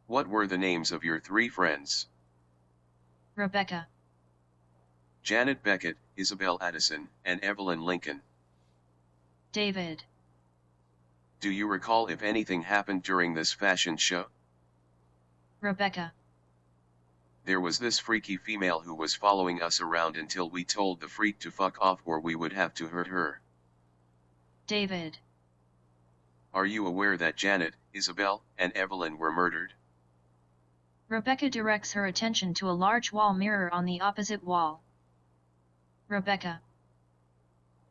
What were the names of your three friends? Rebecca, Janet Beckett, Isabel Addison, and Evelyn Lincoln. David, Do you recall if anything happened during this fashion show? Rebecca, There was this freaky female who was following us around until we told the freak to fuck off or we would have to hurt her. David, Are you aware that Janet, Isabel, and Evelyn were murdered? Rebecca directs her attention to a large wall mirror on the opposite wall. Rebecca,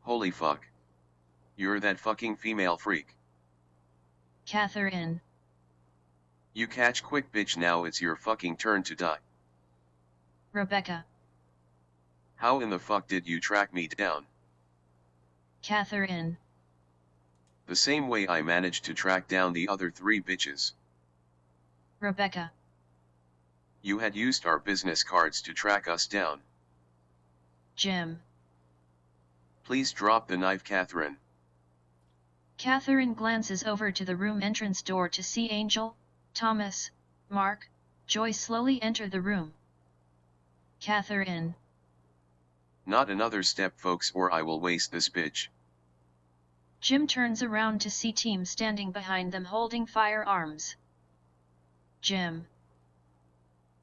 Holy fuck. You're that fucking female freak. Catherine, You catch quick bitch, now it's your fucking turn to die. Rebecca, How in the fuck did you track me down? Catherine, The same way I managed to track down the other three bitches. Rebecca, You had used our business cards to track us down. Jim, Please drop the knife, Catherine. Catherine glances over to the room entrance door to see Angel, Thomas, Mark, Joyce slowly enter the room. Catherine, Not another step, folks, or I will waste this bitch. Jim turns around to see Team standing behind them holding firearms. Jim,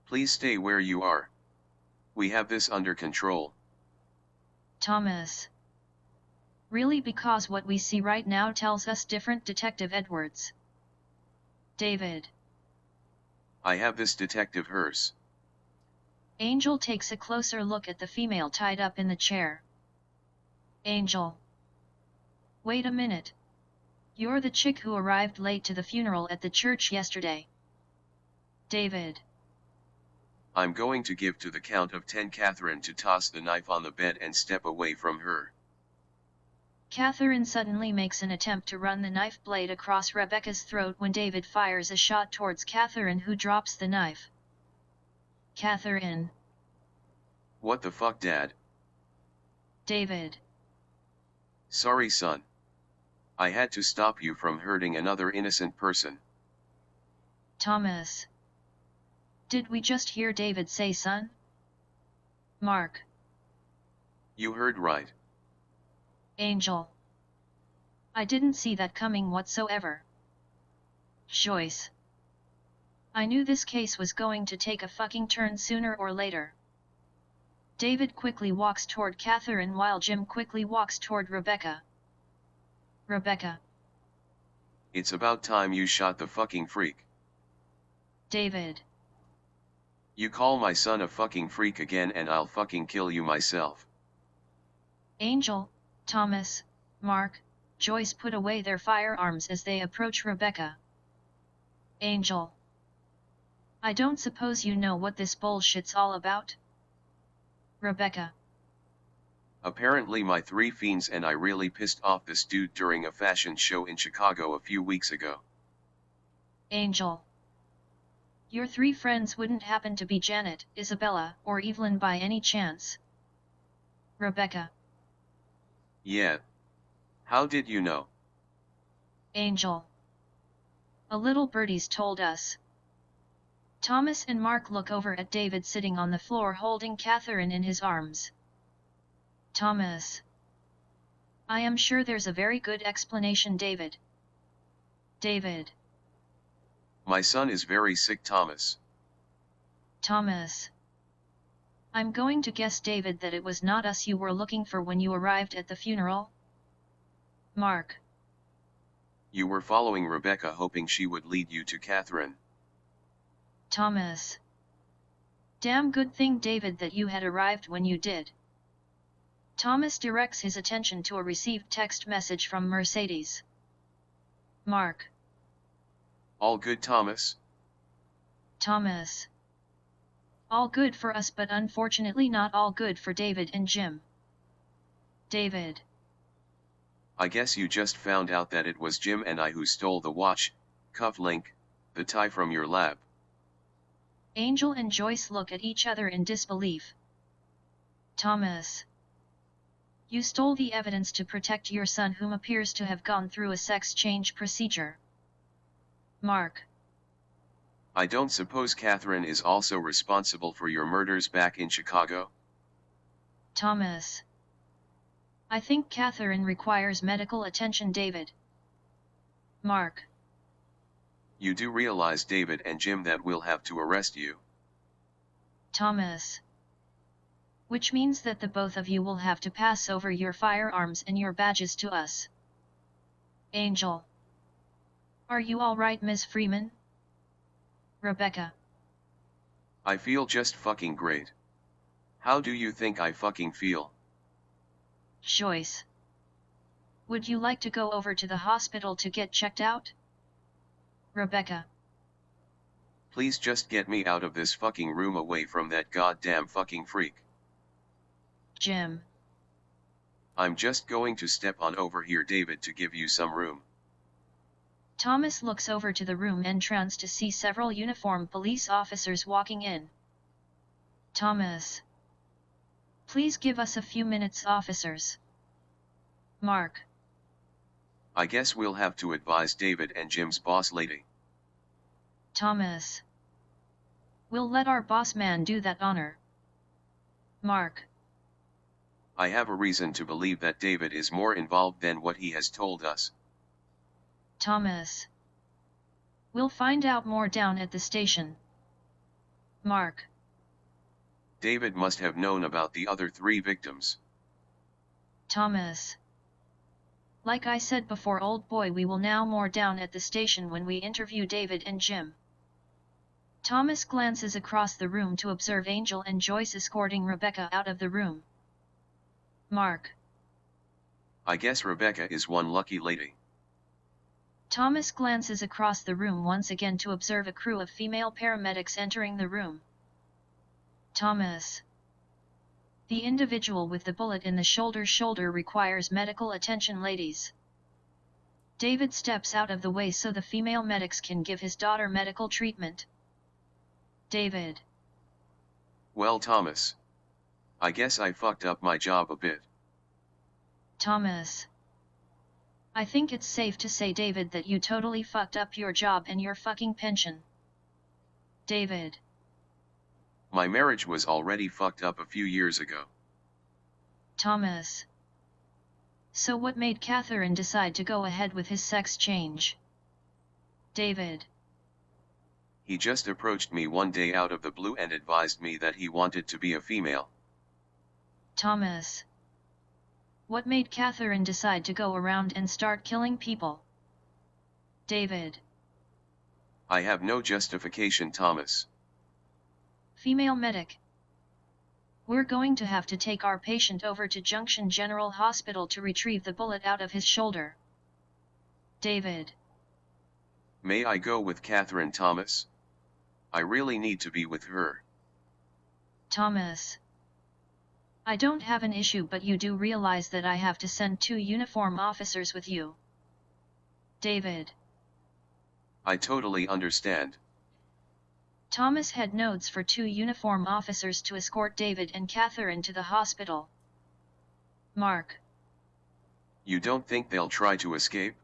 Please stay where you are. We have this under control. Thomas. Really, because what we see right now tells us different, Detective Edwards. David. I have this, Detective Hers. Angel takes a closer look at the female tied up in the chair. Angel. Wait a minute. You're the chick who arrived late to the funeral at the church yesterday. David. I'm going to give to the count of 10 Catherine to toss the knife on the bed and step away from her. Catherine suddenly makes an attempt to run the knife blade across Rebecca's throat when David fires a shot towards Catherine, who drops the knife. Catherine. What the fuck, Dad? David. Sorry, son. I had to stop you from hurting another innocent person. Thomas. Did we just hear David say son? Mark. You heard right. Angel. I didn't see that coming whatsoever. Joyce. I knew this case was going to take a fucking turn sooner or later. David quickly walks toward Catherine while Jim quickly walks toward Rebecca. Rebecca. It's about time you shot the fucking freak. David. You call my son a fucking freak again and I'll fucking kill you myself. Angel, Thomas, Mark, Joyce put away their firearms as they approach Rebecca. Angel. I don't suppose you know what this bullshit's all about? Rebecca. Apparently my three fiends and I really pissed off this dude during a fashion show in Chicago a few weeks ago. Angel. Your three friends wouldn't happen to be Janet, Isabella, or Evelyn by any chance? Rebecca. Yeah. How did you know? Angel. A little birdie's told us. Thomas and Mark look over at David sitting on the floor holding Catherine in his arms. Thomas. I am sure there's a very good explanation, David. David. My son is very sick, Thomas. Thomas. I'm going to guess, David, that it was not us you were looking for when you arrived at the funeral? Mark. You were following Rebecca hoping she would lead you to Catherine. Thomas. Damn good thing, David, that you had arrived when you did. Thomas directs his attention to a received text message from Mercedes. Mark. All good, Thomas? Thomas. All good for us, but unfortunately not all good for David and Jim. David. I guess you just found out that it was Jim and I who stole the watch, cufflink, the tie from your lab. Angel and Joyce look at each other in disbelief. Thomas. You stole the evidence to protect your son, whom appears to have gone through a sex change procedure. Mark. I don't suppose Catherine is also responsible for your murders back in Chicago? Thomas. I think Catherine requires medical attention. David. Mark. You do realize, David and Jim, that we'll have to arrest you? Thomas. Which means that the both of you will have to pass over your firearms and your badges to us. Angel. Are you all right, Ms. Freeman? Rebecca. I feel just fucking great. How do you think I fucking feel? Joyce. Would you like to go over to the hospital to get checked out? Rebecca. Please just get me out of this fucking room, away from that goddamn fucking freak. Jim. I'm just going to step on over here, David, to give you some room. Thomas looks over to the room entrance to see several uniformed police officers walking in. Thomas. Please give us a few minutes, officers. Mark. I guess we'll have to advise David and Jim's boss lady. Thomas. We'll let our boss man do that honor. Mark. I have a reason to believe that David is more involved than what he has told us. Thomas. We'll find out more down at the station. Mark. David must have known about the other 3 victims. Thomas. Like I said before, old boy, we will know more down at the station when we interview David and Jim. Thomas glances across the room to observe Angel and Joyce escorting Rebecca out of the room. Mark. I guess Rebecca is one lucky lady. Thomas glances across the room once again to observe a crew of female paramedics entering the room. Thomas. The individual with the bullet in the shoulder requires medical attention, ladies. David steps out of the way so the female medics can give his daughter medical treatment. David. Well, Thomas. I guess I fucked up my job a bit. Thomas. I think it's safe to say, David, that you totally fucked up your job and your fucking pension. David. My marriage was already fucked up a few years ago. Thomas. So what made Catherine decide to go ahead with his sex change? David. He just approached me one day out of the blue and advised me that he wanted to be a female. Thomas. What made Catherine decide to go around and start killing people? David. I have no justification, Thomas. Female medic. We're going to have to take our patient over to Junction General Hospital to retrieve the bullet out of his shoulder. David. May I go with Catherine, Thomas? I really need to be with her. Thomas. I don't have an issue, but you do realize that I have to send 2 uniform officers with you. David. I totally understand. Thomas had notes for 2 uniform officers to escort David and Catherine to the hospital. Mark. You don't think they'll try to escape?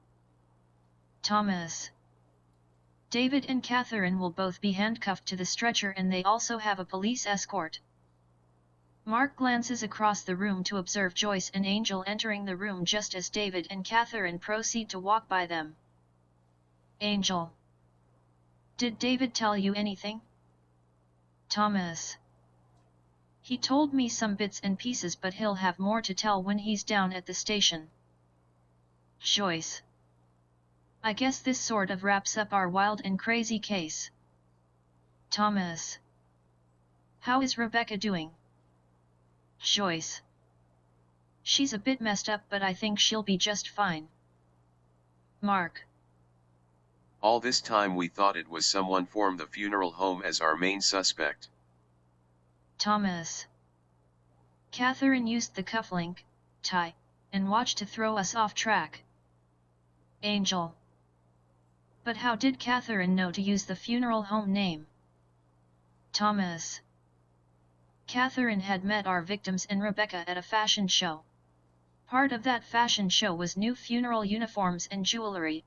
Thomas. David and Catherine will both be handcuffed to the stretcher, and they also have a police escort. Mark glances across the room to observe Joyce and Angel entering the room just as David and Catherine proceed to walk by them. Angel. Did David tell you anything? Thomas. He told me some bits and pieces, but he'll have more to tell when he's down at the station. Joyce. I guess this sort of wraps up our wild and crazy case. Thomas. How is Rebecca doing? Joyce. She's a bit messed up, but I think she'll be just fine. Mark. All this time we thought it was someone from the funeral home as our main suspect. Thomas. Catherine used the cufflink, tie, and watch to throw us off track. Angel. But how did Catherine know to use the funeral home name? Thomas. Catherine had met our victims and Rebecca at a fashion show. Part of that fashion show was new funeral uniforms and jewelry.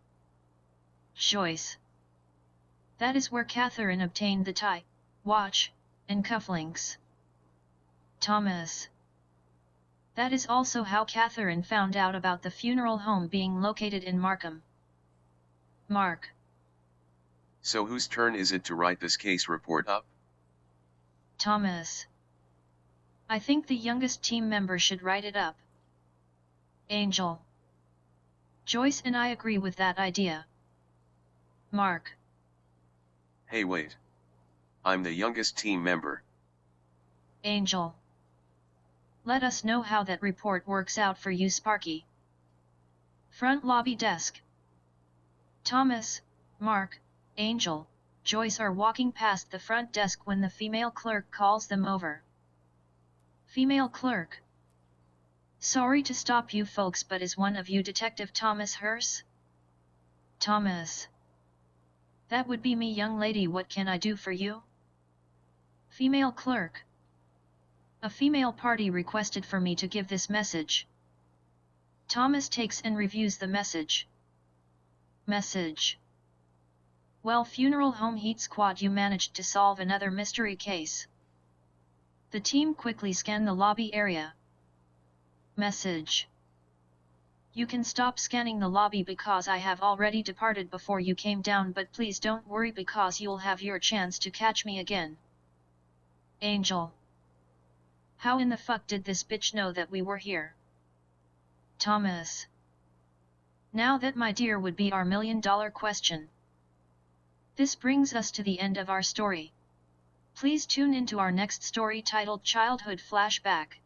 Joyce. That is where Catherine obtained the tie, watch, and cufflinks. Thomas. That is also how Catherine found out about the funeral home being located in Markham. Mark. So whose turn is it to write this case report up? Thomas. I think the youngest team member should write it up. Angel. Joyce and I agree with that idea. Mark. Hey wait. I'm the youngest team member. Angel. Let us know how that report works out for you, Sparky. Front lobby desk. Thomas, Mark, Angel, Joyce are walking past the front desk when the female clerk calls them over. Female clerk. Sorry to stop you folks, but is one of you Detective Thomas Hearse? Thomas. That would be me, young lady. What can I do for you? Female clerk. A female party requested for me to give this message. Thomas takes and reviews the message. Message. Well, funeral home heat squad, you managed to solve another mystery case. The team quickly scanned the lobby area. Message. You can stop scanning the lobby because I have already departed before you came down, but please don't worry because you'll have your chance to catch me again. Angel. How in the fuck did this bitch know that we were here? Thomas. Now that, my dear, would be our million-dollar question. This brings us to the end of our story. Please tune into our next story titled Childhood Flashback.